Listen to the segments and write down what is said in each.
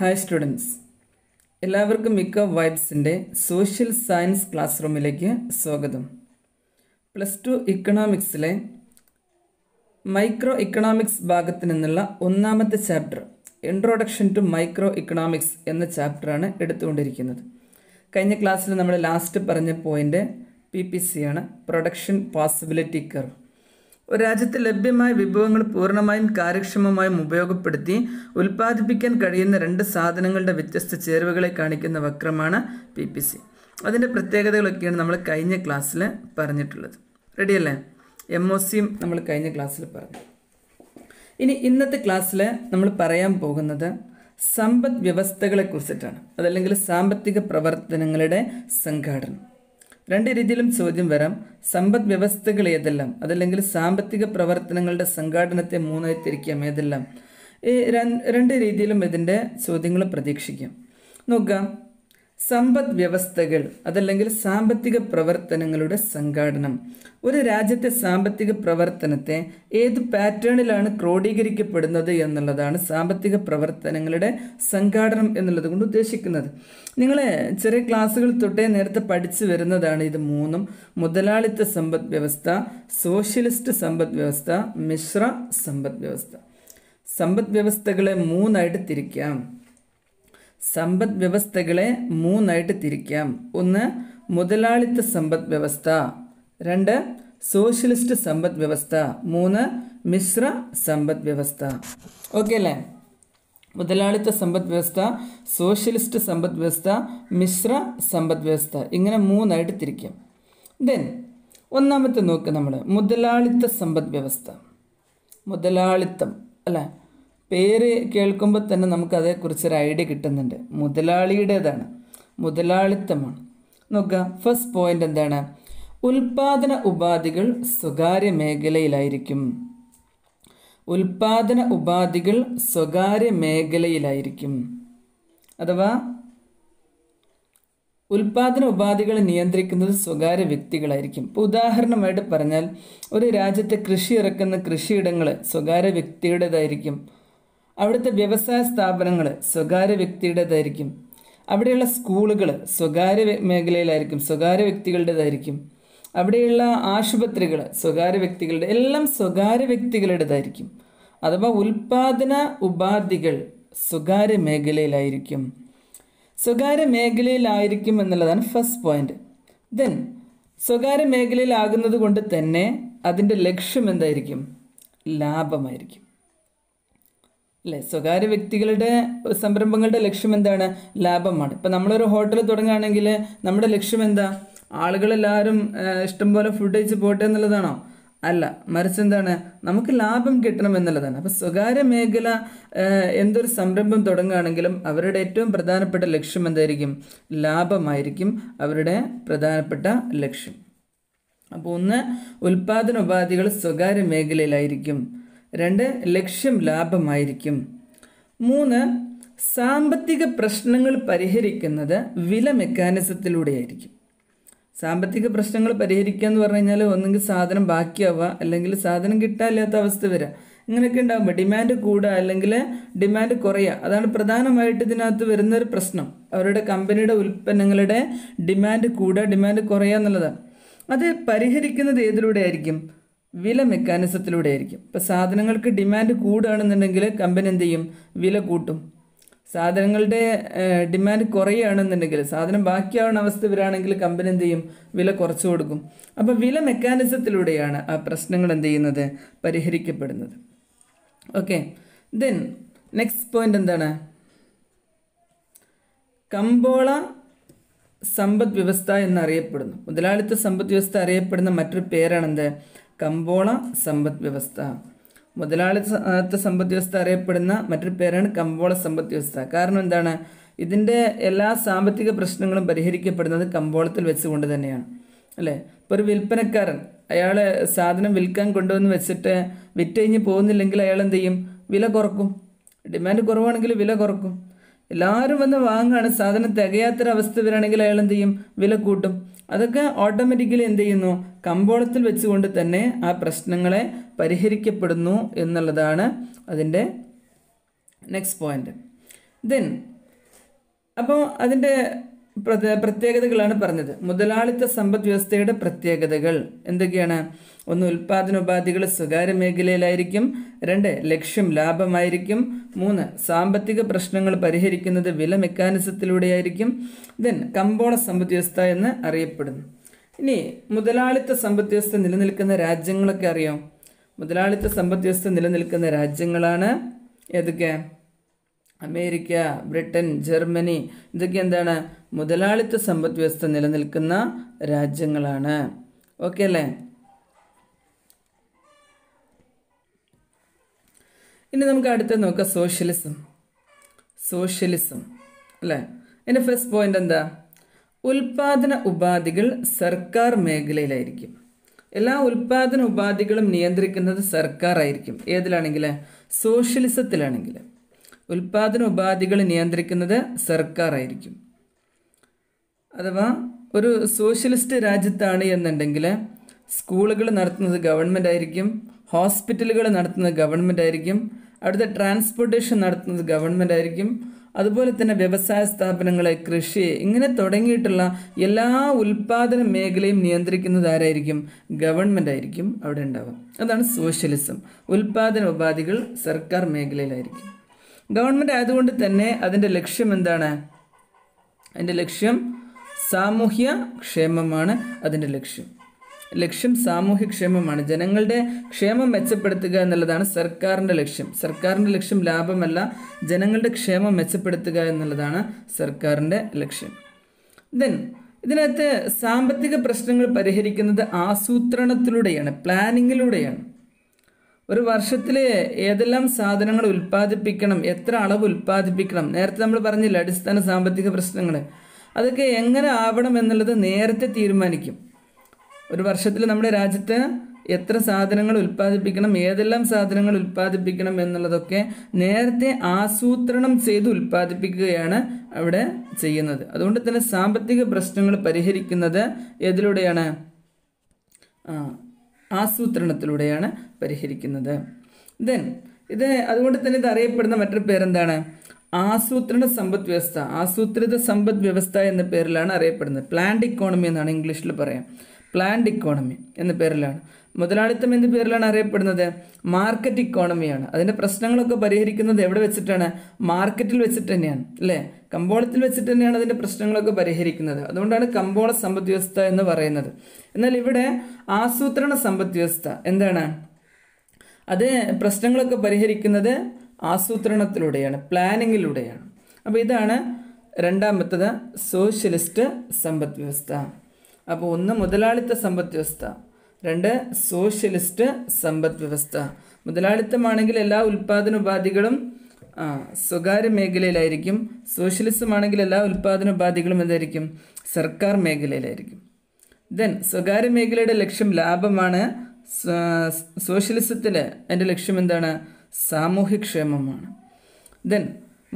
Hi students, എല്ലാവർക്കും മിക്ക വൈബ്സിൻ്റെ social science class റൂമിലേക്ക് സ്വാഗതം. +2 ഇക്കണോമിക്സിലെ മൈക്രോ ഇക്കണോമിക്സ് ഭാഗത്ത് നിന്നുള്ള ഒന്നാമത്തെ chapter introduction to micro economics എന്ന ചാപ്റ്ററാണ് എടുത്തുകൊണ്ടിരിക്കുന്നത്. കഴിഞ്ഞ ക്ലാസ്സിൽ നമ്മൾ ലാസ്റ്റ് പറഞ്ഞ പോയിൻ്റ് PPC ആണ്, പ്രൊഡക്ഷൻ പോസിബിലിറ്റി കർവ്. ഒരു രാജ്യത്ത് ലഭ്യമായ വിഭവങ്ങൾ പൂർണ്ണമായും കാര്യക്ഷമമായും ഉപയോഗപ്പെടുത്തി ഉൽപ്പാദിപ്പിക്കാൻ കഴിയുന്ന രണ്ട് സാധനങ്ങളുടെ വ്യത്യസ്ത ചേരുവകളെ കാണിക്കുന്ന വക്രമാണ് PPC. അതിൻ്റെ പ്രത്യേകതകളൊക്കെയാണ് നമ്മൾ കഴിഞ്ഞ ക്ലാസ്സിൽ പറഞ്ഞിട്ടുള്ളത്. റെഡിയല്ലേ? MOCയും നമ്മൾ കഴിഞ്ഞ ക്ലാസ്സിൽ പറഞ്ഞു. ഇനി ഇന്നത്തെ ക്ലാസ്സിൽ നമ്മൾ പറയാൻ പോകുന്നത് സമ്പദ് വ്യവസ്ഥകളെ കുറിച്ചിട്ടാണ്, അതല്ലെങ്കിൽ സാമ്പത്തിക പ്രവർത്തനങ്ങളുടെ സംഘാടനം. രണ്ട് രീതിയിലും ചോദ്യം വരാം. സമ്പദ് വ്യവസ്ഥകൾ ഏതെല്ലാം, അതല്ലെങ്കിൽ സാമ്പത്തിക പ്രവർത്തനങ്ങളുടെ സംഘാടനത്തെ മൂന്നായി തിരിക്കാം ഏതെല്ലാം. ഈ രണ്ട് രീതിയിലും ഇതിൻ്റെ ചോദ്യങ്ങൾ പ്രതീക്ഷിക്കാം. നോക്കാം. സമ്പദ് വ്യവസ്ഥകൾ അതല്ലെങ്കിൽ സാമ്പത്തിക പ്രവർത്തനങ്ങളുടെ സംഘാടനം. ഒരു രാജ്യത്തെ സാമ്പത്തിക പ്രവർത്തനത്തെ ഏത് പാറ്റേണിലാണ് ക്രോഡീകരിക്കപ്പെടുന്നത് എന്നുള്ളതാണ് സാമ്പത്തിക പ്രവർത്തനങ്ങളുടെ സംഘാടനം എന്നുള്ളത് കൊണ്ട് ഉദ്ദേശിക്കുന്നത്. നിങ്ങൾ ചെറിയ ക്ലാസ്സുകൾ തൊട്ടേ നേരത്തെ പഠിച്ചു വരുന്നതാണ് ഇത് മൂന്നും. മുതലാളിത്ത സമ്പദ് വ്യവസ്ഥ, സോഷ്യലിസ്റ്റ് സമ്പദ് വ്യവസ്ഥ, മിശ്ര സമ്പദ് വ്യവസ്ഥ. സമ്പദ് വ്യവസ്ഥകളെ മൂന്നായിട്ട് തിരിക്കാം. സമ്പദ് വ്യവസ്ഥകളെ മൂന്നായിട്ട് തിരിക്കാം. ഒന്ന് മുതലാളിത്ത സമ്പദ് വ്യവസ്ഥ, രണ്ട് സോഷ്യലിസ്റ്റ് സമ്പദ് വ്യവസ്ഥ, മൂന്ന് മിശ്ര സമ്പദ് വ്യവസ്ഥ. ഓക്കെ അല്ലേ? മുതലാളിത്ത സമ്പദ് വ്യവസ്ഥ, സോഷ്യലിസ്റ്റ് സമ്പദ് വ്യവസ്ഥ, മിശ്ര സമ്പദ് വ്യവസ്ഥ, ഇങ്ങനെ മൂന്നായിട്ട് തിരിക്കാം. ദെൻ ഒന്നാമത്തെ നോക്ക് നമ്മൾ മുതലാളിത്ത സമ്പദ് വ്യവസ്ഥ. മുതലാളിത്തം അല്ലേ, പേര് കേൾക്കുമ്പോൾ തന്നെ നമുക്ക് അതേക്കുറിച്ചൊരു ഐഡിയ കിട്ടുന്നുണ്ട്. മുതലാളിയുടേതാണ്, മുതലാളിത്തമാണ്. നോക്കുക, ഫസ്റ്റ് പോയിന്റ് എന്താണ്? ഉൽപാദന ഉപാധികൾ സ്വകാര്യ മേഖലയിലായിരിക്കും. ഉൽപാദന ഉപാധികൾ സ്വകാര്യ മേഖലയിലായിരിക്കും, അഥവാ ഉൽപാദന ഉപാധികൾ നിയന്ത്രിക്കുന്നത് സ്വകാര്യ വ്യക്തികളായിരിക്കും. ഇപ്പോൾ ഉദാഹരണമായിട്ട് പറഞ്ഞാൽ ഒരു രാജ്യത്തെ കൃഷി ഇറക്കുന്ന കൃഷിയിടങ്ങൾ സ്വകാര്യ വ്യക്തിയുടേതായിരിക്കും. അവിടുത്തെ വ്യവസായ സ്ഥാപനങ്ങൾ സ്വകാര്യ വ്യക്തിയുടേതായിരിക്കും. അവിടെയുള്ള സ്കൂളുകൾ സ്വകാര്യ മേഖലയിലായിരിക്കും, സ്വകാര്യ വ്യക്തികളുടേതായിരിക്കും. അവിടെയുള്ള ആശുപത്രികൾ സ്വകാര്യ വ്യക്തികളുടെ, എല്ലാം സ്വകാര്യ വ്യക്തികളുടേതായിരിക്കും. അഥവാ ഉൽപാദന ഉപാധികൾ സ്വകാര്യ മേഖലയിലായിരിക്കും. സ്വകാര്യ മേഖലയിലായിരിക്കും എന്നുള്ളതാണ് ഫസ്റ്റ് പോയിന്റ്. ദെൻ സ്വകാര്യ മേഖലയിലാകുന്നത് കൊണ്ട് തന്നെ അതിൻ്റെ ലക്ഷ്യം എന്തായിരിക്കും? ലാഭമായിരിക്കും അല്ലേ? സ്വകാര്യ വ്യക്തികളുടെ സംരംഭങ്ങളുടെ ലക്ഷ്യം എന്താണ്? ലാഭമാണ്. ഇപ്പം നമ്മളൊരു ഹോട്ടൽ തുടങ്ങുകയാണെങ്കിൽ നമ്മുടെ ലക്ഷ്യം എന്താ? ആളുകളെല്ലാവരും ഇഷ്ടംപോലെ ഫുഡ് കഴിച്ച് പോട്ടെ എന്നുള്ളതാണോ? അല്ല, മറിച്ച് എന്താണ്? നമുക്ക് ലാഭം കിട്ടണം എന്നുള്ളതാണ്. അപ്പം സ്വകാര്യ മേഖല എന്തൊരു സംരംഭം തുടങ്ങുകയാണെങ്കിലും അവരുടെ ഏറ്റവും പ്രധാനപ്പെട്ട ലക്ഷ്യം എന്തായിരിക്കും? ലാഭമായിരിക്കും അവരുടെ പ്രധാനപ്പെട്ട ലക്ഷ്യം. അപ്പോൾ ഒന്ന് ഉൽപാദന ഉപാധികൾ സ്വകാര്യ മേഖലയിലായിരിക്കും, രണ്ട് ലക്ഷ്യം ലാഭമായിരിക്കും, മൂന്ന് സാമ്പത്തിക പ്രശ്നങ്ങൾ പരിഹരിക്കുന്നത് വില മെക്കാനിസത്തിലൂടെയായിരിക്കും. സാമ്പത്തിക പ്രശ്നങ്ങൾ പരിഹരിക്കുക എന്ന് പറഞ്ഞു കഴിഞ്ഞാൽ ഒന്നെങ്കിൽ സാധനം ബാക്കിയാവുക, അല്ലെങ്കിൽ സാധനം കിട്ടാനില്ലാത്ത അവസ്ഥ വരിക, ഇങ്ങനെയൊക്കെ ഉണ്ടാകുമ്പോൾ ഡിമാൻഡ് കൂടുക അല്ലെങ്കിൽ ഡിമാൻഡ് കുറയുക. അതാണ് പ്രധാനമായിട്ട് ഇതിനകത്ത് വരുന്നൊരു പ്രശ്നം. അവരുടെ കമ്പനിയുടെ ഉൽപ്പന്നങ്ങളുടെ ഡിമാൻഡ് കൂടുക, ഡിമാൻഡ് കുറയുക എന്നുള്ളതാണ്. അത് പരിഹരിക്കുന്നത് ഏതിലൂടെ ആയിരിക്കും? വില മെക്കാനിസത്തിലൂടെ ആയിരിക്കും. ഇപ്പോൾ സാധനങ്ങൾക്ക് ഡിമാൻഡ് കൂടുകയാണെന്നുണ്ടെങ്കിൽ കമ്പനി എന്ത് ചെയ്യും? വില കൂട്ടും. സാധനങ്ങളുടെ ഡിമാൻഡ് കുറയുകയാണെന്നുണ്ടെങ്കിൽ, സാധനം ബാക്കിയാവുന്ന അവസ്ഥ വരികയാണെങ്കിൽ കമ്പനി എന്ത് ചെയ്യും? വില കുറച്ചു കൊടുക്കും. അപ്പോൾ വില മെക്കാനിസത്തിലൂടെയാണ് ആ പ്രശ്നങ്ങൾ എന്ത് ചെയ്യുന്നത്? പരിഹരിക്കപ്പെടുന്നത്. ഓക്കെ. ദെൻ നെക്സ്റ്റ് പോയിന്റ് എന്താണ്? കമ്പോള സമ്പദ് വ്യവസ്ഥ എന്നറിയപ്പെടുന്നു. മുതലാളിത്ത സമ്പദ് വ്യവസ്ഥ അറിയപ്പെടുന്ന മറ്റൊരു പേരാണെന്ത്? കമ്പോള സമ്പദ് വ്യവസ്ഥ. മുതലാളിത്ത സമ്പദ് വ്യവസ്ഥ അറിയപ്പെടുന്ന മറ്റൊരു പേരാണ് കമ്പോള സമ്പദ് വ്യവസ്ഥ. കാരണം എന്താണ്? ഇതിൻ്റെ എല്ലാ സാമ്പത്തിക പ്രശ്നങ്ങളും പരിഹരിക്കപ്പെടുന്നത് കമ്പോളത്തിൽ വെച്ചുകൊണ്ട് തന്നെയാണ് അല്ലേ? ഇപ്പോൾ ഒരു വിൽപ്പനക്കാരൻ അയാൾ സാധനം വിൽക്കാൻ കൊണ്ടുവന്ന് വെച്ചിട്ട് വിറ്റ് കഴിഞ്ഞ് പോകുന്നില്ലെങ്കിൽ അയാൾ എന്ത് ചെയ്യും? വില കുറക്കും. ഡിമാൻഡ് കുറവാണെങ്കിൽ വില കുറക്കും. എല്ലാവരും വന്ന് വാങ്ങുകയാണ്, സാധനം തികയാത്തൊരവസ്ഥ വരികയാണെങ്കിൽ അയാൾ എന്ത് ചെയ്യും? വില കൂട്ടും. അതൊക്കെ ഓട്ടോമാറ്റിക്കലി എന്ത് ചെയ്യുന്നു? കമ്പോളത്തിൽ വെച്ചുകൊണ്ട് തന്നെ ആ പ്രശ്നങ്ങളെ പരിഹരിക്കപ്പെടുന്നു എന്നുള്ളതാണ് അതിൻ്റെ നെക്സ്റ്റ് പോയിന്റ്. ദെൻ അപ്പോൾ അതിൻ്റെ പ്രത്യേകതകളാണ് പറഞ്ഞത്. മുതലാളിത്ത സമ്പദ് വ്യവസ്ഥയുടെ പ്രത്യേകതകൾ എന്തൊക്കെയാണ്? ഒന്ന്, ഉൽപാദനോപാധികൾ സ്വകാര്യ മേഖലയിലായിരിക്കും. 2, ലക്ഷ്യം ലാഭമായിരിക്കും. 3, സാമ്പത്തിക പ്രശ്നങ്ങൾ പരിഹരിക്കുന്നത് വില മെക്കാനിസത്തിലൂടെയായിരിക്കും. ദെൻ കമ്പോള സമ്പദ് വ്യവസ്ഥ എന്ന് അറിയപ്പെടുന്നു. ഇനി മുതലാളിത്ത സമ്പദ് വ്യവസ്ഥ നിലനിൽക്കുന്ന രാജ്യങ്ങളൊക്കെ അറിയാം. മുതലാളിത്ത സമ്പദ് വ്യവസ്ഥ നിലനിൽക്കുന്ന രാജ്യങ്ങളാണ് ഏതൊക്കെ? America, Britain, Germany. ഇതൊക്കെ എന്താണ്? മുതലാളിത്ത സമ്പദ് വ്യവസ്ഥ നിലനിൽക്കുന്ന രാജ്യങ്ങളാണ്. ഓക്കെ അല്ലേ? ഇനി നമുക്ക് അടുത്ത് നോക്കാം സോഷ്യലിസം. സോഷ്യലിസം അല്ലേ? എൻ്റെ ഫസ്റ്റ് പോയിന്റ് എന്താ? ഉൽപാദന ഉപാധികൾ സർക്കാർ മേഖലയിലായിരിക്കും. എല്ലാ ഉൽപാദന ഉപാധികളും നിയന്ത്രിക്കുന്നത് സർക്കാർ ആയിരിക്കും. ഏതിലാണെങ്കിൽ? സോഷ്യലിസത്തിലാണെങ്കിൽ ഉൽപാദന ഉപാധികൾ നിയന്ത്രിക്കുന്നത് സർക്കാർ ആയിരിക്കും. അഥവാ ഒരു സോഷ്യലിസ്റ്റ് രാജ്യത്താണ് എന്നുണ്ടെങ്കിൽ സ്കൂളുകൾ നടത്തുന്നത് ഗവൺമെൻറ് ആയിരിക്കും, ഹോസ്പിറ്റലുകൾ നടത്തുന്നത് ഗവൺമെൻറ് ആയിരിക്കും, അവിടുത്തെ ട്രാൻസ്പോർട്ടേഷൻ നടത്തുന്നത് ഗവൺമെൻറ് ആയിരിക്കും, അതുപോലെ തന്നെ വ്യവസായ സ്ഥാപനങ്ങളെ, കൃഷി, ഇങ്ങനെ തുടങ്ങിയിട്ടുള്ള എല്ലാ ഉൽപാദന മേഖലയും നിയന്ത്രിക്കുന്നത് ആരായിരിക്കും? ഗവൺമെൻറ് ആയിരിക്കും അവിടെ ഉണ്ടാവുക. അതാണ് സോഷ്യലിസം. ഉൽപാദന ഉപാധികൾ സർക്കാർ മേഖലയിലായിരിക്കും. ഗവൺമെൻറ് ആയതുകൊണ്ട് തന്നെ അതിൻ്റെ ലക്ഷ്യം എന്താണ്? അതിൻ്റെ ലക്ഷ്യം സാമൂഹ്യ ക്ഷേമമാണ്. അതിൻ്റെ ലക്ഷ്യം സാമൂഹ്യ ക്ഷേമമാണ്. ജനങ്ങളുടെ ക്ഷേമം മെച്ചപ്പെടുത്തുക എന്നുള്ളതാണ് സർക്കാരിൻ്റെ ലക്ഷ്യം. സർക്കാരിൻ്റെ ലക്ഷ്യം ലാഭമല്ല, ജനങ്ങളുടെ ക്ഷേമം മെച്ചപ്പെടുത്തുക എന്നുള്ളതാണ് സർക്കാരിൻ്റെ ലക്ഷ്യം. ദെൻ ഇതിനകത്ത് സാമ്പത്തിക പ്രശ്നങ്ങൾ പരിഹരിക്കുന്നത് ആസൂത്രണത്തിലൂടെയാണ്, പ്ലാനിങ്ങിലൂടെയാണ്. ഒരു വർഷത്തിൽ ഏതെല്ലാം സാധനങ്ങൾ ഉൽപ്പാദിപ്പിക്കണം, എത്ര അളവ് ഉൽപ്പാദിപ്പിക്കണം, നേരത്തെ നമ്മൾ പറഞ്ഞില്ല അടിസ്ഥാന സാമ്പത്തിക പ്രശ്നങ്ങൾ, അതൊക്കെ എങ്ങനെ ആവണം എന്നുള്ളത് നേരത്തെ തീരുമാനിക്കും. ഒരു വർഷത്തിൽ നമ്മുടെ രാജ്യത്ത് എത്ര സാധനങ്ങൾ ഉൽപ്പാദിപ്പിക്കണം, ഏതെല്ലാം സാധനങ്ങൾ ഉൽപ്പാദിപ്പിക്കണം എന്നുള്ളതൊക്കെ നേരത്തെ ആസൂത്രണം ചെയ്ത് ഉൽപ്പാദിപ്പിക്കുകയാണ് അവിടെ ചെയ്യുന്നത്. അതുകൊണ്ട് തന്നെ സാമ്പത്തിക പ്രശ്നങ്ങൾ പരിഹരിക്കുന്നത് ഏതിലൂടെയാണ്? ആസൂത്രണത്തിലൂടെയാണ് പരിഹരിക്കുന്നത്. ദെൻ അതുകൊണ്ട് തന്നെ ഇത് അറിയപ്പെടുന്ന മറ്റൊരു പേരെന്താണ്? ആസൂത്രണ സമ്പദ് വ്യവസ്ഥ, ആസൂത്രിത സമ്പദ് വ്യവസ്ഥ എന്ന പേരിലാണ് അറിയപ്പെടുന്നത്. പ്ലാൻഡ് ഇക്കോണമി എന്നാണ് ഇംഗ്ലീഷിൽ പറയാം. പ്ലാൻഡ് ഇക്കോണമി എന്ന പേരിലാണ്. മുതലാളിത്തം എന്ന പേരിലാണ് അറിയപ്പെടുന്നത്. മാർക്കറ്റ് ഇക്കോണമിയാണ്. അതിൻ്റെ പ്രശ്നങ്ങളൊക്കെ പരിഹരിക്കുന്നത് എവിടെ വെച്ചിട്ടാണ്? മാർക്കറ്റിൽ വെച്ചിട്ട് തന്നെയാണ് അല്ലേ? കമ്പോളത്തിൽ വെച്ചിട്ട് തന്നെയാണ് അതിൻ്റെ പ്രശ്നങ്ങളൊക്കെ പരിഹരിക്കുന്നത്. അതുകൊണ്ടാണ് കമ്പോള സമ്പദ് വ്യവസ്ഥ എന്ന് പറയുന്നത്. എന്നാൽ ഇവിടെ ആസൂത്രണ സമ്പദ് വ്യവസ്ഥ എന്താണ്? അത് പ്രശ്നങ്ങളൊക്കെ പരിഹരിക്കുന്നത് ആസൂത്രണത്തിലൂടെയാണ്, പ്ലാനിങ്ങിലൂടെയാണ്. അപ്പോൾ ഇതാണ് രണ്ടാമത്തത് സോഷ്യലിസ്റ്റ് സമ്പദ് വ്യവസ്ഥ. അപ്പോൾ 1 മുതലാളിത്ത സമ്പദ് വ്യവസ്ഥ, 2 സോഷ്യലിസ്റ്റ് സമ്പദ് വ്യവസ്ഥ. മുതലാളിത്തമാണെങ്കിൽ എല്ലാ ഉൽപ്പാദന ഉപാധികളും സ്വകാര്യ മേഖലയിലായിരിക്കും. സോഷ്യലിസം ആണെങ്കിൽ എല്ലാ ഉൽപ്പാദന ഉപാധികളും എന്തായിരിക്കും? സർക്കാർ മേഖലയിലായിരിക്കും. ദെൻ സ്വകാര്യ മേഖലയുടെ ലക്ഷ്യം ലാഭമാണ്. സോഷ്യലിസത്തിൽ അതിൻ്റെ ലക്ഷ്യം എന്താണ്? സാമൂഹ്യക്ഷേമമാണ്. ദെൻ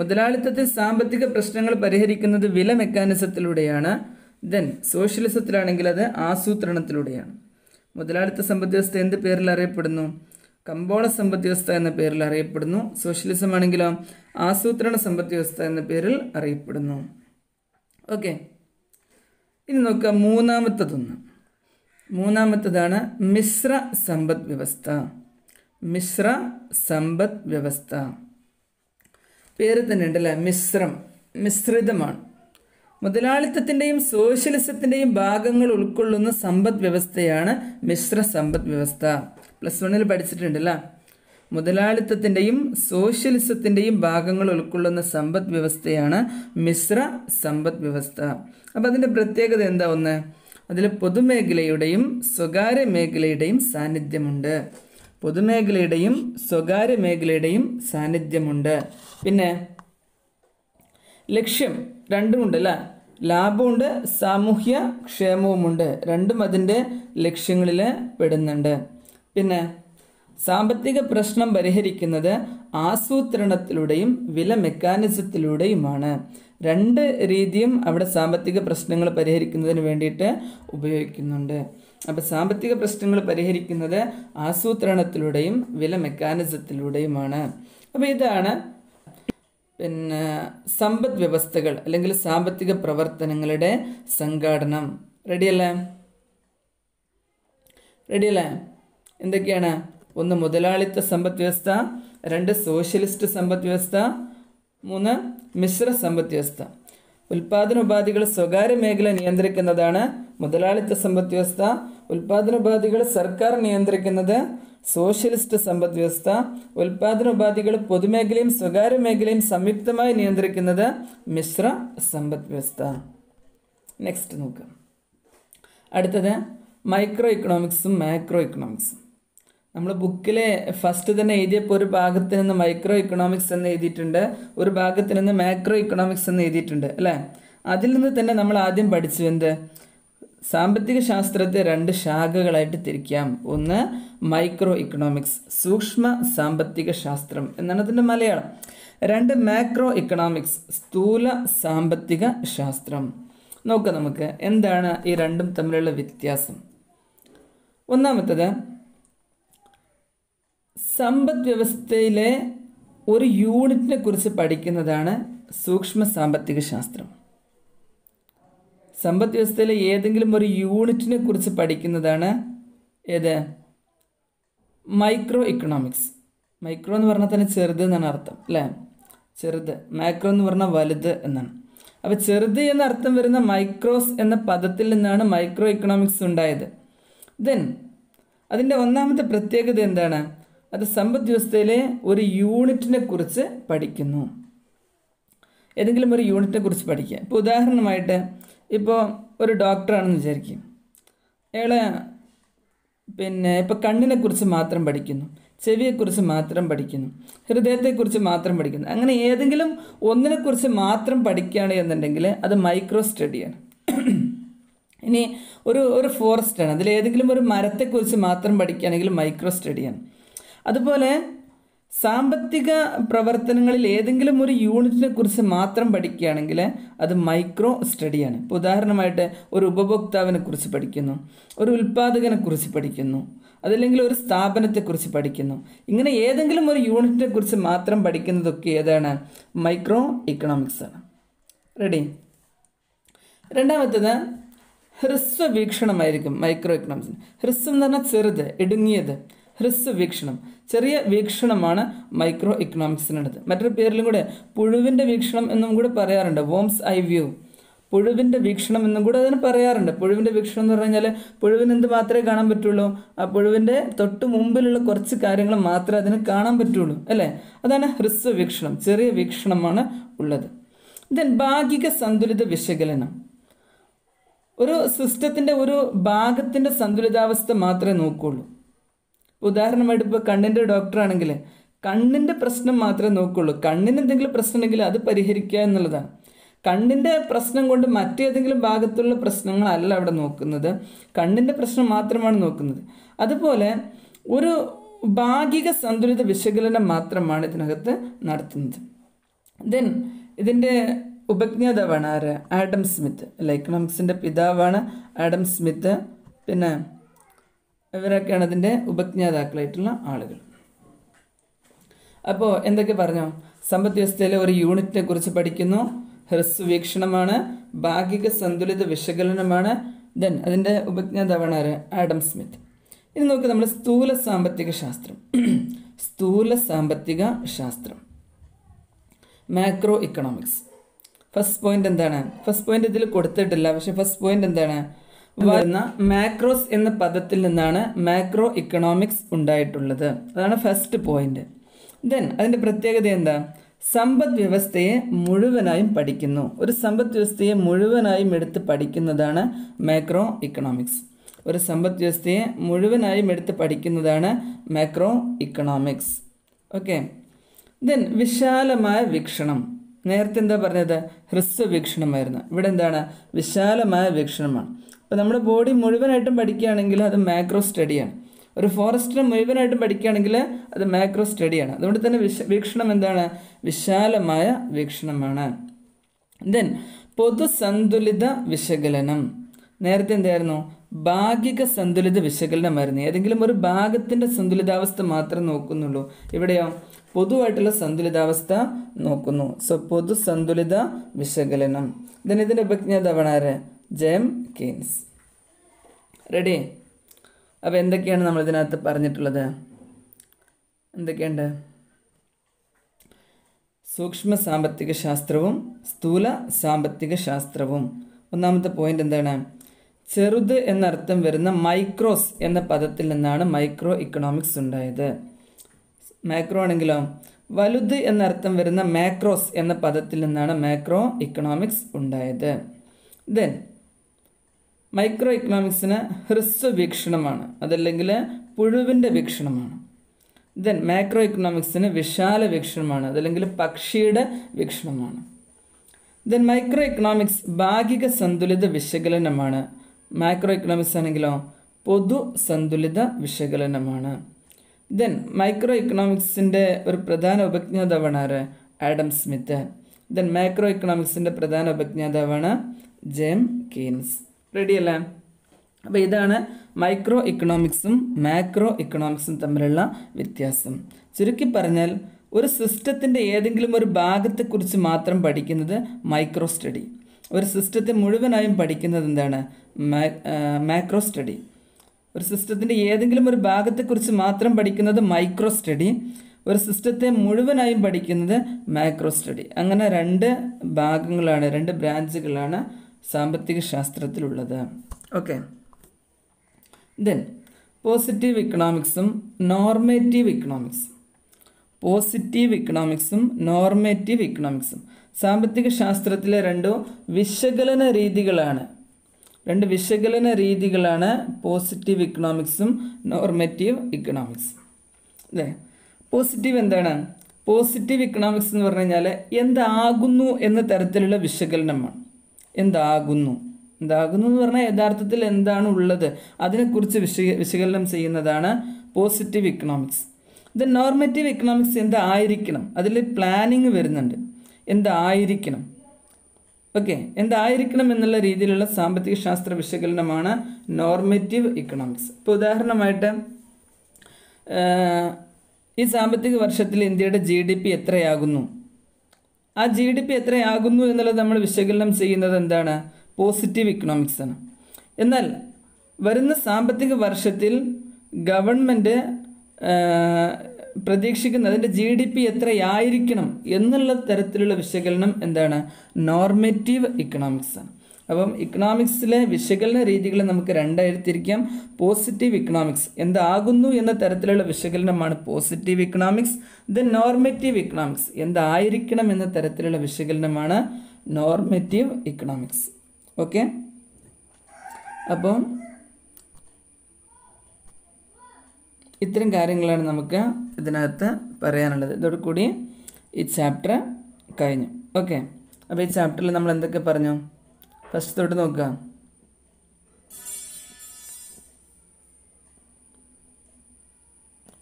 മുതലാളിത്തത്തിൽ സാമ്പത്തിക പ്രശ്നങ്ങൾ പരിഹരിക്കുന്നത് വില മെക്കാനിസത്തിലൂടെയാണ്. ദെൻ സോഷ്യലിസത്തിലാണെങ്കിൽ അത് ആസൂത്രണത്തിലൂടെയാണ്. മുതലാളിത്ത സമ്പദ് വ്യവസ്ഥ എന്ത് പേരിൽ അറിയപ്പെടുന്നു? കമ്പോള സമ്പദ് വ്യവസ്ഥ എന്ന പേരിൽ അറിയപ്പെടുന്നു. സോഷ്യലിസം ആണെങ്കിലോ ആസൂത്രണ സമ്പദ് വ്യവസ്ഥ എന്ന പേരിൽ അറിയപ്പെടുന്നു. ഓക്കെ, ഇനി നോക്കുക മൂന്നാമത്തതാണ് മിശ്ര സമ്പദ് വ്യവസ്ഥ. മിശ്ര സമ്പദ് വ്യവസ്ഥ പേര് തന്നെ ഉണ്ടല്ലേ, മിശ്രിതമാണ്. മുതലാളിത്തത്തിൻ്റെയും സോഷ്യലിസത്തിൻ്റെയും ഭാഗങ്ങൾ ഉൾക്കൊള്ളുന്ന സമ്പദ് വ്യവസ്ഥയാണ് മിശ്ര സമ്പദ് വ്യവസ്ഥ. +1 പഠിച്ചിട്ടുണ്ടല്ലോ. മുതലാളിത്തത്തിൻ്റെയും സോഷ്യലിസത്തിൻ്റെയും ഭാഗങ്ങൾ ഉൾക്കൊള്ളുന്ന സമ്പദ് വ്യവസ്ഥയാണ് മിശ്ര സമ്പദ് വ്യവസ്ഥ. അപ്പം അതിൻ്റെ പ്രത്യേകത എന്താ? ഒന്ന്, അതിൽ പൊതുമേഖലയുടെയും സ്വകാര്യ മേഖലയുടെയും സാന്നിധ്യമുണ്ട്. പൊതുമേഖലയുടെയും സ്വകാര്യ മേഖലയുടെയും സാന്നിധ്യമുണ്ട്. പിന്നെ ലക്ഷ്യം രണ്ടുമുണ്ട് അല്ലേ? ലാഭമുണ്ട്, സാമൂഹ്യ ക്ഷേമവുമുണ്ട്. രണ്ടും അതിൻ്റെ ലക്ഷ്യങ്ങളിൽ പെടുന്നുണ്ട്. പിന്നെ സാമ്പത്തിക പ്രശ്നം പരിഹരിക്കുന്നത് ആസൂത്രണത്തിലൂടെയും വില മെക്കാനിസത്തിലൂടെയുമാണ്. 2 രീതിയും അവിടെ സാമ്പത്തിക പ്രശ്നങ്ങൾ പരിഹരിക്കുന്നതിന് വേണ്ടിയിട്ട് ഉപയോഗിക്കുന്നുണ്ട്. അപ്പോൾ സാമ്പത്തിക പ്രശ്നങ്ങൾ പരിഹരിക്കുന്നത് ആസൂത്രണത്തിലൂടെയും വില മെക്കാനിസത്തിലൂടെയുമാണ്. അപ്പോൾ ഇതാണ് പിന്നെ സമ്പദ് വ്യവസ്ഥകൾ അല്ലെങ്കിൽ സാമ്പത്തിക പ്രവർത്തനങ്ങളുടെ സംഘാടനം. റെഡിയല്ലേ? എന്തൊക്കെയാണ്? 1 മുതലാളിത്ത സമ്പദ് വ്യവസ്ഥ, 2 സോഷ്യലിസ്റ്റ് സമ്പദ് വ്യവസ്ഥ, 3 മിശ്ര സമ്പദ് വ്യവസ്ഥ. ഉൽപാദനോപാധികൾ സ്വകാര്യ മേഖല നിയന്ത്രിക്കുന്നതാണ് മുതലാളിത്ത സമ്പദ് വ്യവസ്ഥ. ഉൽപാദനോപാധികൾ സർക്കാർ നിയന്ത്രിക്കുന്നത് സോഷ്യലിസ്റ്റ് സമ്പദ് വ്യവസ്ഥ. ഉൽപാദനോപാധികൾ പൊതുമേഖലയും സ്വകാര്യ മേഖലയും സംയുക്തമായി നിയന്ത്രിക്കുന്നത് മിശ്ര സമ്പദ് വ്യവസ്ഥ. നെക്സ്റ്റ് നോക്കാം. അടുത്തത് മൈക്രോ ഇക്കണോമിക്സും മാക്രോ ഇക്കണോമിക്സും. നമ്മൾ ബുക്കിലെ ഫസ്റ്റ് തന്നെ എഴുതിയപ്പോൾ ഒരു ഭാഗത്ത് നിന്ന് മൈക്രോ ഇക്കണോമിക്സ് എന്ന് എഴുതിയിട്ടുണ്ട്, ഒരു ഭാഗത്ത് നിന്ന് മാക്രോ ഇക്കണോമിക്സ് എന്ന് എഴുതിയിട്ടുണ്ട് അല്ലേ? അതിൽ നിന്ന് തന്നെ നമ്മൾ ആദ്യം പഠിച്ചു എന്ത്? സാമ്പത്തിക ശാസ്ത്രത്തെ 2 ശാഖകളായിട്ട് തിരിക്കാം. ഒന്ന് മൈക്രോ ഇക്കണോമിക്സ്, സൂക്ഷ്മ സാമ്പത്തിക ശാസ്ത്രം എന്നാണ് അതിൻ്റെ മലയാളം. 2 മാക്രോ ഇക്കണോമിക്സ്, സ്ഥൂല സാമ്പത്തിക ശാസ്ത്രം. നോക്കാം നമുക്ക് എന്താണ് ഈ രണ്ടും തമ്മിലുള്ള വ്യത്യാസം. ഒന്നാമത്തത്, സമ്പദ് വ്യവസ്ഥയിലെ ഒരു യൂണിറ്റിനെ കുറിച്ച് പഠിക്കുന്നതാണ് സൂക്ഷ്മ സാമ്പത്തിക ശാസ്ത്രം. സമ്പദ് വ്യവസ്ഥയിലെ ഏതെങ്കിലും ഒരു യൂണിറ്റിനെ കുറിച്ച് പഠിക്കുന്നതാണ് ഏത്? Micro economics. മൈക്രോ എന്ന് പറഞ്ഞാൽ തന്നെ ചെറുത് എന്നാണ് അർത്ഥം അല്ലേ? ചെറുത്. മാക്രോ എന്ന് പറഞ്ഞാൽ വലുത് എന്നാണ്. അപ്പോൾ ചെറുത് എന്ന അർത്ഥം വരുന്ന മൈക്രോസ് എന്ന പദത്തിൽ നിന്നാണ് മൈക്രോ ഇക്കണോമിക്സ് ഉണ്ടായത്. ദെൻ അതിൻ്റെ ഒന്നാമത്തെ പ്രത്യേകത എന്താണ്? അത് സമ്പദ് വ്യവസ്ഥയിലെ ഒരു യൂണിറ്റിനെ കുറിച്ച് പഠിക്കുന്നു. ഏതെങ്കിലും ഒരു യൂണിറ്റിനെ കുറിച്ച് പഠിക്കുക. ഇപ്പോൾ ഉദാഹരണമായിട്ട് ഇപ്പോൾ ഒരു ഡോക്ടറാണെന്ന് വിചാരിക്കും. അയാളെ ഇപ്പോൾ കണ്ണിനെ കുറിച്ച് മാത്രം പഠിക്കുന്നു, ചെവിയെക്കുറിച്ച് മാത്രം പഠിക്കുന്നു, ഹൃദയത്തെക്കുറിച്ച് മാത്രം പഠിക്കുന്നു. അങ്ങനെ ഏതെങ്കിലും ഒന്നിനെക്കുറിച്ച് മാത്രം പഠിക്കുകയാണ് എന്നുണ്ടെങ്കിൽ അത് മൈക്രോ സ്റ്റഡിയാണ്. ഇനി ഒരു ഫോറസ്റ്റാണ്, അതിലേതെങ്കിലും ഒരു മരത്തെക്കുറിച്ച് മാത്രം പഠിക്കുകയാണെങ്കിൽ മൈക്രോ സ്റ്റഡിയാണ്. അതുപോലെ സാമ്പത്തിക പ്രവർത്തനങ്ങളിൽ ഏതെങ്കിലും ഒരു യൂണിറ്റിനെ കുറിച്ച് മാത്രം പഠിക്കുകയാണെങ്കിൽ അത് മൈക്രോ സ്റ്റഡിയാണ്. ഇപ്പോൾ ഉദാഹരണമായിട്ട് ഒരു ഉപഭോക്താവിനെ കുറിച്ച് പഠിക്കുന്നു, ഒരു ഉൽപ്പാദകനെ കുറിച്ച് പഠിക്കുന്നു, അതല്ലെങ്കിൽ ഒരു സ്ഥാപനത്തെക്കുറിച്ച് പഠിക്കുന്നു. ഇങ്ങനെ ഏതെങ്കിലും ഒരു യൂണിറ്റിനെ കുറിച്ച് മാത്രം പഠിക്കുന്നതൊക്കെ ഏതാണ്? മൈക്രോ ഇക്കണോമിക്സ് ആണ്. റെഡി? രണ്ടാമത്തേത് ഹ്രസ്വ വീക്ഷണമായിരിക്കും മൈക്രോ ഇക്കണോമിക്സിന്. ഹ്രസ്വം എന്ന് പറഞ്ഞാൽ ചെറുത്, ഇടുങ്ങിയത്. ഹ്രസ്വ വീക്ഷണം, ചെറിയ വീക്ഷണമാണ് മൈക്രോ ഇക്കണോമിക്സിനുള്ളത്. മറ്റൊരു പേരിലും കൂടെ പുഴുവിൻ്റെ വീക്ഷണം എന്നും കൂടെ പറയാറുണ്ട്, വോംസ് ഐ വ്യൂ. പുഴുവിൻ്റെ വീക്ഷണം എന്നും കൂടെ അതിന് പറയാറുണ്ട്. പുഴുവിൻ്റെ വീക്ഷണം എന്ന് പറഞ്ഞു കഴിഞ്ഞാൽ പുഴുവിന് എന്ത് മാത്രമേ കാണാൻ പറ്റുള്ളൂ? ആ പുഴുവിൻ്റെ തൊട്ട് മുമ്പിലുള്ള കുറച്ച് കാര്യങ്ങൾ മാത്രമേ അതിന് കാണാൻ പറ്റുള്ളൂ അല്ലേ? അതാണ് ഹ്രസ്വ വീക്ഷണം, ചെറിയ വീക്ഷണമാണ് ഉള്ളത്. ദെൻ ഭാഗിക സന്തുലിത വിശകലനം. ഒരു സിസ്റ്റത്തിൻ്റെ ഒരു ഭാഗത്തിൻ്റെ സന്തുലിതാവസ്ഥ മാത്രമേ നോക്കുകയുള്ളൂ. ഉദാഹരണമായിട്ട് ഇപ്പോൾ കണ്ണിൻ്റെ ഡോക്ടറാണെങ്കിൽ കണ്ണിൻ്റെ പ്രശ്നം മാത്രമേ നോക്കുകയുള്ളൂ. കണ്ണിന് എന്തെങ്കിലും പ്രശ്നം ഉണ്ടെങ്കിൽ അത് പരിഹരിക്കുക എന്നുള്ളതാണ്. കണ്ണിൻ്റെ പ്രശ്നം കൊണ്ട് മറ്റേതെങ്കിലും ഭാഗത്തുള്ള പ്രശ്നങ്ങളല്ല അവിടെ നോക്കുന്നത്, കണ്ണിൻ്റെ പ്രശ്നം മാത്രമാണ് നോക്കുന്നത്. അതുപോലെ ഒരു ഭാഗിക സന്തുലിത വിശകലനം മാത്രമാണ് ഇതിനകത്ത് നടത്തുന്നത്. ദെൻ ഇതിൻ്റെ ഉപജ്ഞാതാവാണ് ആര്? ആഡം സ്മിത്ത് അല്ല, ഇക്കണോമിക്സിൻ്റെ പിതാവാണ് ആഡം സ്മിത്ത്. പിന്നെ ഇവരൊക്കെയാണ് അതിൻ്റെ ഉപജ്ഞാതാക്കളായിട്ടുള്ള ആളുകൾ. അപ്പോൾ എന്തൊക്കെ പറഞ്ഞു? സമ്പദ് വ്യവസ്ഥയിലെ ഒരു യൂണിറ്റിനെ കുറിച്ച് പഠിക്കുന്നു, ഹ്രസ്വ വീക്ഷണമാണ്, ഭാഗിക സന്തുലിത വിശകലനമാണ്. ദെൻ അതിൻ്റെ ഉപജ്ഞാതാവാണ് ആര്? Adam Smith. ഇനി നോക്കി നമ്മൾ സ്ഥൂല സാമ്പത്തിക ശാസ്ത്രം. സ്ഥൂല സാമ്പത്തിക ശാസ്ത്രം, മാക്രോ ഇക്കണോമിക്സ്. ഫസ്റ്റ് പോയിന്റ് എന്താണ്? ഫസ്റ്റ് പോയിന്റ് ഇതിൽ കൊടുത്തിട്ടില്ല, പക്ഷെ ഫസ്റ്റ് പോയിന്റ് എന്താണ്? വരുന്ന മാക്രോസ് എന്ന പദത്തിൽ നിന്നാണ് മാക്രോ ഇക്കണോമിക്സ് ഉണ്ടായിട്ടുള്ളത്. അതാണ് ഫസ്റ്റ് പോയിന്റ്. ദെൻ അതിൻ്റെ പ്രത്യേകത എന്താ? സമ്പദ് വ്യവസ്ഥയെ മുഴുവനായും പഠിക്കുന്നു. ഒരു സമ്പദ് വ്യവസ്ഥയെ മുഴുവനായും എടുത്ത് പഠിക്കുന്നതാണ് മാക്രോ ഇക്കണോമിക്സ്. ഒരു സമ്പദ് വ്യവസ്ഥയെ മുഴുവനായും എടുത്ത് പഠിക്കുന്നതാണ് മാക്രോ ഇക്കണോമിക്സ്. ഓക്കെ. ദെൻ വിശാലമായ വീക്ഷണം. നേരത്തെ എന്താ പറഞ്ഞത്? ഹ്രസ്വ വീക്ഷണമായിരുന്നു. ഇവിടെ എന്താണ്? വിശാലമായ വീക്ഷണമാണ്. അപ്പോൾ നമ്മുടെ ബോഡി മുഴുവനായിട്ടും പഠിക്കുകയാണെങ്കിൽ അത് മാക്രോ സ്റ്റഡിയാണ്. ഒരു ഫോറസ്റ്റിനെ മുഴുവനായിട്ടും പഠിക്കുകയാണെങ്കിൽ അത് മാക്രോ സ്റ്റഡിയാണ്. അതുകൊണ്ട് തന്നെ വീക്ഷണം എന്താണ്? വിശാലമായ വീക്ഷണമാണ്. ദെൻ പൊതുസന്തുലിത വിശകലനം. നേരത്തെ എന്തായിരുന്നു? ഭാഗിക സന്തുലിത വിശകലനമായിരുന്നു. ഏതെങ്കിലും ഒരു ഭാഗത്തിൻ്റെ സന്തുലിതാവസ്ഥ മാത്രം നോക്കുന്നുള്ളൂ. ഇവിടെയോ പൊതുവായിട്ടുള്ള സന്തുലിതാവസ്ഥ നോക്കുന്നു. സോ പൊതു സന്തുലിത വിശകലനം. ഇതിൻ്റെ ഉപജ്ഞാതാവാണ് ആര്? ജെയിം കെയ്ൻസ്. റെഡി? അപ്പോൾ എന്തൊക്കെയാണ് നമ്മൾ ഇതിനകത്ത് പറഞ്ഞിട്ടുള്ളത്? എന്തൊക്കെയുണ്ട്? സൂക്ഷ്മ സാമ്പത്തിക ശാസ്ത്രവും സ്ഥൂല സാമ്പത്തിക ശാസ്ത്രവും. ഒന്നാമത്തെ പോയിന്റ് എന്താണ്? ചെറുത് എന്നർത്ഥം വരുന്ന മൈക്രോസ് എന്ന പദത്തിൽ നിന്നാണ് മൈക്രോ ഇക്കണോമിക്സ് ഉണ്ടായത്. മാക്രോ ആണെങ്കിലോ വലുത് എന്നർത്ഥം വരുന്ന മാക്രോസ് എന്ന പദത്തിൽ നിന്നാണ് മാക്രോ ഇക്കണോമിക്സ് ഉണ്ടായത്. ദെൻ മൈക്രോ ഇക്കണോമിക്സിന് ഹ്രസ്വ വീക്ഷണമാണ്, അതല്ലെങ്കിൽ പുഴുവിൻ്റെ വീക്ഷണമാണ്. ദെൻ മാക്രോ ഇക്കണോമിക്സിന് വിശാല വീക്ഷണമാണ്, അതല്ലെങ്കിൽ പക്ഷിയുടെ വീക്ഷണമാണ്. ദെൻ മൈക്രോ ഇക്കണോമിക്സ് ഭാഗിക സന്തുലിത വിശകലനമാണ്. മാക്രോ ഇക്കണോമിക്സ് ആണെങ്കിലോ പൊതു സന്തുലിത വിശകലനമാണ്. ദെൻ മൈക്രോ ഇക്കണോമിക്സിൻ്റെ ഒരു പ്രധാന ഉപജ്ഞാതാവാണ് ആര്? Adam Smith. ദെൻ മാക്രോ ഇക്കണോമിക്സിൻ്റെ പ്രധാന ഉപജ്ഞാതാവാണ് ജെയിം കെയ്ൻസ്. റെഡി അല്ലേ? അപ്പോൾ ഇതാണ് മൈക്രോ ഇക്കണോമിക്സും മാക്രോ ഇക്കണോമിക്സും തമ്മിലുള്ള വ്യത്യാസം. ചുരുക്കി പറഞ്ഞാൽ ഒരു സിസ്റ്റത്തിൻ്റെ ഏതെങ്കിലും ഒരു ഭാഗത്തെക്കുറിച്ച് മാത്രം പഠിക്കുന്നത് മൈക്രോ സ്റ്റഡി. ഒരു സിസ്റ്റത്തെ മുഴുവനായും പഠിക്കുന്നത് എന്താണ്? Macro study. ഒരു സിസ്റ്റത്തിൻ്റെ ഏതെങ്കിലും ഒരു ഭാഗത്തെക്കുറിച്ച് മാത്രം പഠിക്കുന്നത് മൈക്രോ സ്റ്റഡി. ഒരു സിസ്റ്റത്തെ മുഴുവനായും പഠിക്കുന്നത് മാക്രോ സ്റ്റഡി. അങ്ങനെ രണ്ട് ഭാഗങ്ങളാണ്, രണ്ട് ബ്രാഞ്ചുകളാണ് സാമ്പത്തിക ശാസ്ത്രത്തിലുള്ളത്. ഓക്കെ. ദെൻ പോസിറ്റീവ് ഇക്കണോമിക്സും നോർമേറ്റീവ് ഇക്കണോമിക്സും. പോസിറ്റീവ് ഇക്കണോമിക്സും നോർമേറ്റീവ് ഇക്കണോമിക്സും സാമ്പത്തിക ശാസ്ത്രത്തിലെ രണ്ട് വിശകലന രീതികളാണ് പോസിറ്റീവ് ഇക്കണോമിക്സും നോർമേറ്റീവ് ഇക്കണോമിക്സും. അല്ലേ? പോസിറ്റീവ് എന്താണ്? പോസിറ്റീവ് ഇക്കണോമിക്സ് എന്ന് പറഞ്ഞു കഴിഞ്ഞാൽ എന്താകുന്നു എന്ന തരത്തിലുള്ള വിശകലനമാണ്. എന്താകുന്നു എന്ന് പറഞ്ഞാൽ യഥാർത്ഥത്തിൽ എന്താണ് ഉള്ളത് അതിനെക്കുറിച്ച് വിശകലനം ചെയ്യുന്നതാണ് positive economics. Then normative economics എന്തായിരിക്കണം, അതിൽ പ്ലാനിങ് വരുന്നുണ്ട്. എന്തായിരിക്കണം, ഓക്കെ, എന്തായിരിക്കണം എന്നുള്ള രീതിയിലുള്ള സാമ്പത്തിക ശാസ്ത്ര വിശകലനമാണ് നോർമേറ്റീവ് ഇക്കണോമിക്സ്. ഇപ്പോൾ ഉദാഹരണമായിട്ട് ഈ സാമ്പത്തിക വർഷത്തിൽ ഇന്ത്യയുടെ GDP എത്രയാകുന്നു, ആ GDP എത്രയാകുന്നു എന്നുള്ളത് നമ്മൾ വിശകലനം ചെയ്യുന്നത് എന്താണ്? പോസിറ്റീവ് ഇക്കണോമിക്സ് ആണ്. എന്നാൽ വരുന്ന സാമ്പത്തിക വർഷത്തിൽ ഗവൺമെൻറ് പ്രതീക്ഷിക്കുന്ന അതിൻ്റെ GDP എത്രയായിരിക്കണം എന്നുള്ള തരത്തിലുള്ള വിശകലനം എന്താണ്? നോർമേറ്റീവ് ഇക്കണോമിക്സ് ആണ്. അപ്പം ഇക്കണോമിക്സിലെ വിശകലന രീതികൾ നമുക്ക് രണ്ടായി തിരിക്കാം. പോസിറ്റീവ് ഇക്കണോമിക്സ് എന്താകുന്നു എന്ന തരത്തിലുള്ള വിശകലനമാണ് positive economics. Then normative economics എന്തായിരിക്കണം എന്ന തരത്തിലുള്ള വിശകലനമാണ് നോർമേറ്റീവ് ഇക്കണോമിക്സ്. ഓക്കെ. അപ്പം ഇത്തരം കാര്യങ്ങളാണ് നമുക്ക് ഇതിനകത്ത് പറയാനുള്ളത്. ഇതോടുകൂടി ഈ ചാപ്റ്റർ കഴിഞ്ഞു. ഓക്കെ. അപ്പോൾ ഈ ചാപ്റ്ററിൽ നമ്മൾ എന്തൊക്കെ പറഞ്ഞു? ഫസ്റ്റ് തൊട്ട് നോക്കുക.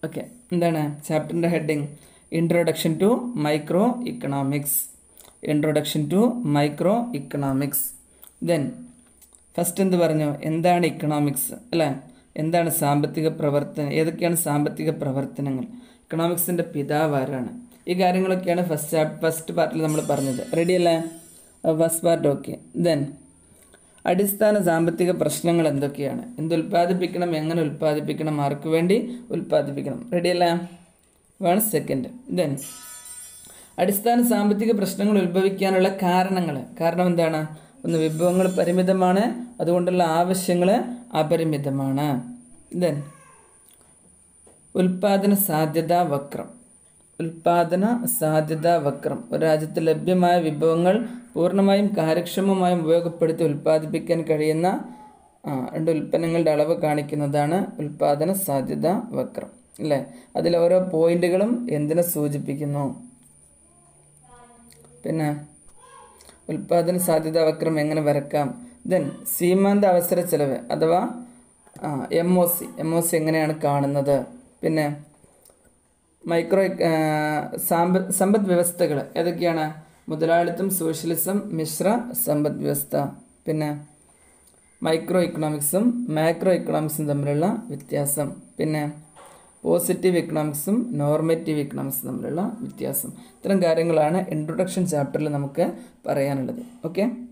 ഓക്കെ. എന്താണ് ചാപ്റ്ററിൻ്റെ heading? Introduction to micro economics. Introduction to micro economics. Then first എന്ത് പറഞ്ഞു? എന്താണ് ഇക്കണോമിക്സ്, അല്ലേ? എന്താണ് സാമ്പത്തിക പ്രവർത്തനം, ഏതൊക്കെയാണ് സാമ്പത്തിക പ്രവർത്തനങ്ങൾ, ഇക്കണോമിക്സിൻ്റെ പിതാവ് ആരാണ്, ഈ കാര്യങ്ങളൊക്കെയാണ് ഫസ്റ്റ് പാർട്ടിൽ നമ്മൾ പറഞ്ഞത്. റെഡി അല്ലേ? First part okay. ദെൻ അടിസ്ഥാന സാമ്പത്തിക പ്രശ്നങ്ങൾ എന്തൊക്കെയാണ്, എന്ത് ഉൽപ്പാദിപ്പിക്കണം, എങ്ങനെ ഉൽപ്പാദിപ്പിക്കണം, ആർക്ക് വേണ്ടി ഉൽപ്പാദിപ്പിക്കണം. റെഡി അല്ലേ? 1 സെക്കൻഡ്. ദെൻ അടിസ്ഥാന സാമ്പത്തിക പ്രശ്നങ്ങൾ ഉത്ഭവിക്കാനുള്ള കാരണം എന്താണ്? ഒന്ന്, വിഭവങ്ങൾ പരിമിതമാണ്, അതുകൊണ്ടുള്ള ആവശ്യങ്ങൾ അപരിമിതമാണ്. ദെൻ ഉൽപാദന സാധ്യതാ വക്രം. ഒരു രാജ്യത്ത് ലഭ്യമായ വിഭവങ്ങൾ പൂർണ്ണമായും കാര്യക്ഷമമായും ഉപയോഗപ്പെടുത്തി ഉൽപ്പാദിപ്പിക്കാൻ കഴിയുന്ന രണ്ട് ഉൽപ്പന്നങ്ങളുടെ അളവ് കാണിക്കുന്നതാണ് ഉൽപാദന സാധ്യതാ വക്രം, അല്ലേ? അതിൽ ഓരോ പോയിന്റുകളും എന്തിനെ സൂചിപ്പിക്കുന്നു? പിന്നെ ഉൽപാദന സാധ്യതാ വക്രം എങ്ങനെ വരക്കാം? ദെൻ സീമാന്ത അവസര ചെലവ് അഥവാ MOC എങ്ങനെയാണ് കാണുന്നത്? പിന്നെ മൈക്രോ സമ്പദ് വ്യവസ്ഥകൾ ഏതൊക്കെയാണ്? മുതലാളിത്തം, സോഷ്യലിസം, മിശ്ര സമ്പദ് വ്യവസ്ഥ. പിന്നെ മൈക്രോ ഇക്കണോമിക്സും മാക്രോ ഇക്കണോമിക്സും തമ്മിലുള്ള വ്യത്യാസം. പിന്നെ പോസിറ്റീവ് ഇക്കണോമിക്സും നോർമേറ്റീവ് ഇക്കണോമിക്സും തമ്മിലുള്ള വ്യത്യാസം. ഇത്തരം കാര്യങ്ങളാണ് ഇൻട്രൊഡക്ഷൻ ചാപ്റ്ററിൽ നമുക്ക് പറയാനുള്ളത്. ഓക്കെ.